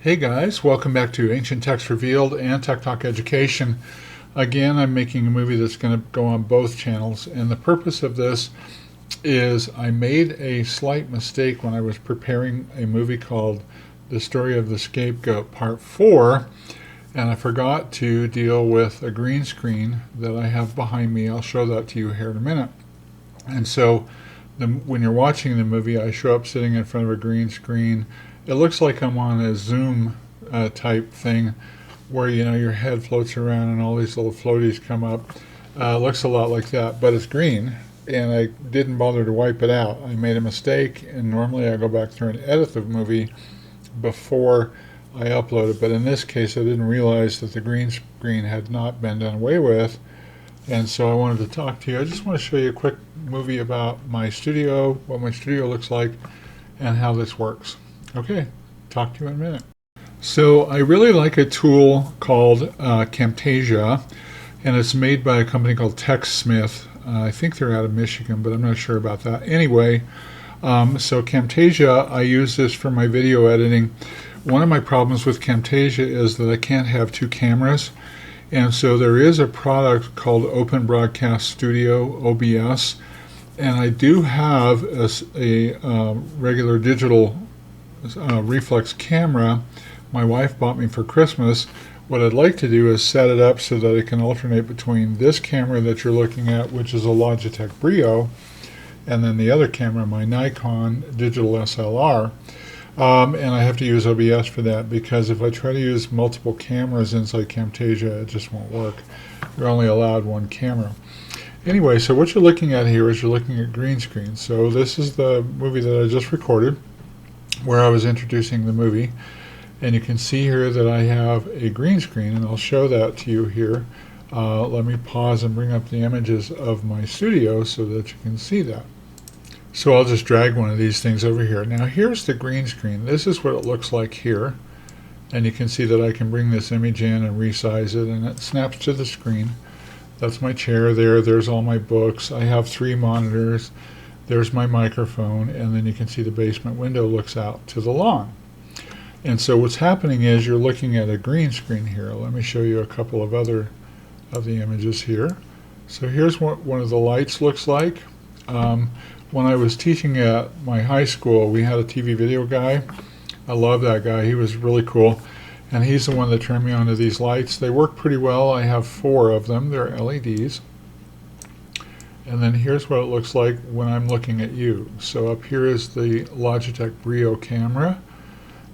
Hey guys, welcome back to Ancient Text Revealed and Tech Talk Education. Again, I'm making a movie that's going to go on both channels, and the purpose of this is I made a slight mistake when I was preparing a movie called The Story of the Scapegoat Part 4, and I forgot to deal with a green screen that I have behind me. I'll show that to you here in a minute. And so when you're watching the movie, I show up sitting in front of a green screen. It looks like I'm on a Zoom type thing where your head floats around and all these little floaties come up. It looks a lot like that, but it's green, and I didn't bother to wipe it out. I made a mistake, and normally I go back through and edit the movie before I upload it, but in this case I didn't realize that the green screen had not been done away with, and so I wanted to talk to you. I just want to show you a quick movie about my studio, what my studio looks like, and how this works. Okay, talk to you in a minute. So I really like a tool called Camtasia, and it's made by a company called TechSmith. I think they're out of Michigan, but I'm not sure about that. Anyway, so Camtasia, I use this for my video editing. One of my problems with Camtasia is that I can't have two cameras, and so there is a product called Open Broadcast Studio, OBS, and I do have a regular digital reflex camera my wife bought me for Christmas. What I'd like to do is set it up so that it can alternate between this camera that you're looking at, which is a Logitech Brio, and then the other camera, my Nikon digital SLR. And I have to use OBS for that, because if I try to use multiple cameras inside Camtasia, it just won't work. You're only allowed one camera. Anyway, so what you're looking at here is you're looking at green screen. So this is the movie that I just recorded, where I was introducing the movie. And you can see here that I have a green screen, and I'll show that to you here. Let me pause and bring up the images of my studio so that you can see that. So I'll just drag one of these things over here. Now here's the green screen. This is what it looks like here. And you can see that I can bring this image in and resize it, and it snaps to the screen. That's my chair there. There's all my books. I have 3 monitors. There's my microphone, and then you can see the basement window looks out to the lawn. And so what's happening is you're looking at a green screen here. Let me show you a couple of other of the images here. So here's what one of the lights looks like. When I was teaching at my high school, we had a TV video guy. I love that guy. He was really cool. And he's the one that turned me on to these lights. They work pretty well. I have 4 of them. They're LEDs. And then here's what it looks like when I'm looking at you. So up here is the Logitech Brio camera.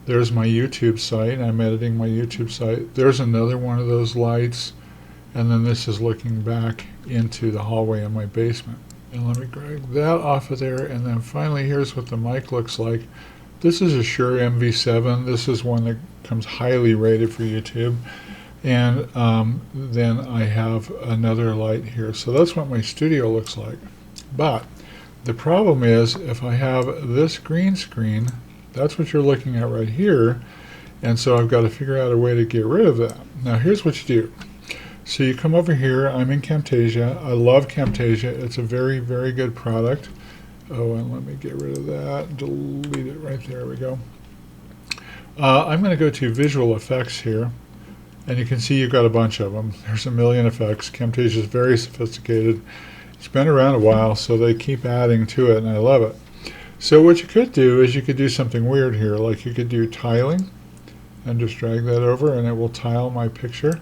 There's my YouTube site. I'm editing my YouTube site. There's another one of those lights. And then this is looking back into the hallway in my basement. And let me drag that off of there. And then finally, here's what the mic looks like. This is a Shure MV7. This is one that comes highly rated for YouTube. And then I have another light here. So that's what my studio looks like. But the problem is, if I have this green screen, that's what you're looking at right here, and so I've got to figure out a way to get rid of that. Now here's what you do. So you come over here. I'm in Camtasia. I love Camtasia. It's a very, very good product. Oh, and let me get rid of that. Delete it right there. We go. I'm going to go to visual effects here, and you can see you've got a bunch of them. There's a million effects. Camtasia is very sophisticated. It's been around a while, so they keep adding to it, and I love it. So what you could do is you could do something weird here, like you could do tiling and just drag that over and it will tile my picture.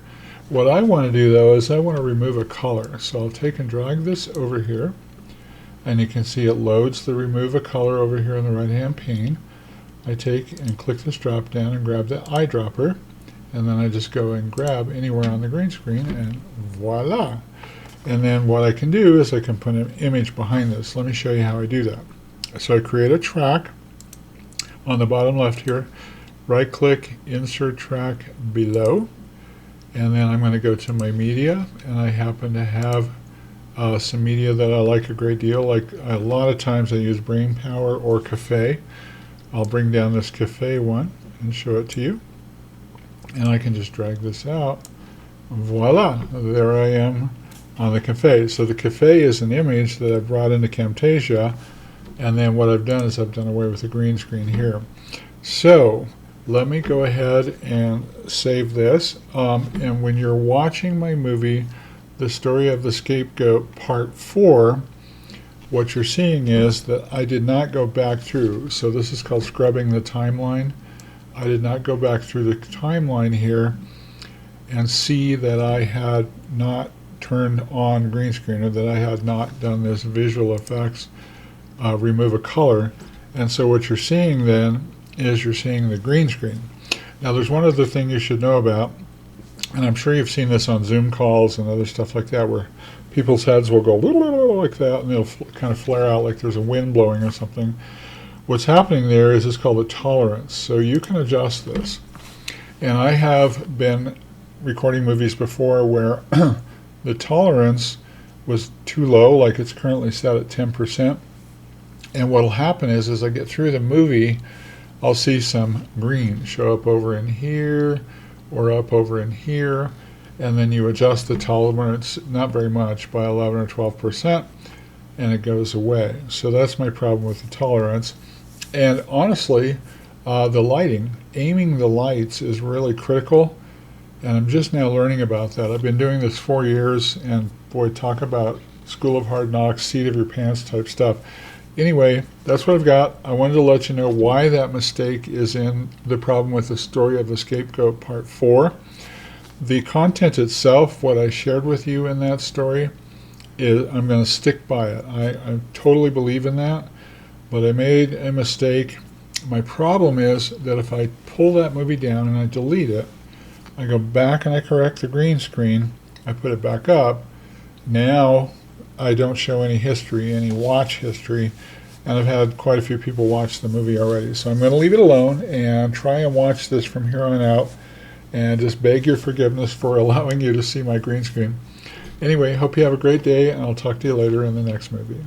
What I want to do though is I want to remove a color. So I'll take and drag this over here, and you can see it loads the remove a color over here in the right hand pane. I take and click this drop down and grab the eyedropper, and then I just go and grab anywhere on the green screen, and voila. And then what I can do is I can put an image behind this. Let me show you how I do that. So I create a track on the bottom left here, right click, insert track below, and then I'm going to go to my media, and I happen to have some media that I like a great deal. Like a lot of times I use Brainpower or Cafe. I'll bring down this Cafe one and show it to you, and I can just drag this out. Voila, there I am on the Cafe. So the Cafe is an image that I brought into Camtasia. And then what I've done is I've done away with the green screen here. So let me go ahead and save this. And when you're watching my movie, The Story of the Scapegoat Part 4, what you're seeing is that I did not go back through. So this is called scrubbing the timeline. I did not go back through the timeline here and see that I had not turned on green screen, or that I had not done this visual effects remove a color. And so what you're seeing then is you're seeing the green screen. Now there's one other thing you should know about, and I'm sure you've seen this on Zoom calls and other stuff like that, where people's heads will go like that, and they'll kind of flare out like there's a wind blowing or something. What's happening there is it's called a tolerance. So you can adjust this. And I have been recording movies before where the tolerance was too low, like it's currently set at 10%. And what'll happen is, as I get through the movie, I'll see some green show up over in here or up over in here, and then you adjust the tolerance, not very much, by 11 or 12%, and it goes away. So that's my problem with the tolerance. And honestly, the lighting, aiming the lights is really critical, and I'm just now learning about that. I've been doing this 4 years, and boy, talk about School of Hard Knocks, seat of your pants type stuff. Anyway, that's what I've got. I wanted to let you know why that mistake is in the problem with The Story of the Scapegoat Part 4. The content itself, what I shared with you in that story, is I'm going to stick by it. I totally believe in that, but I made a mistake. My problem is that if I pull that movie down and I delete it, I go back and I correct the green screen, I put it back up, now I don't show any history, any watch history, and I've had quite a few people watch the movie already. So I'm going to leave it alone and try and watch this from here on out, and just beg your forgiveness for allowing you to see my green screen. Anyway, hope you have a great day, and I'll talk to you later in the next movie.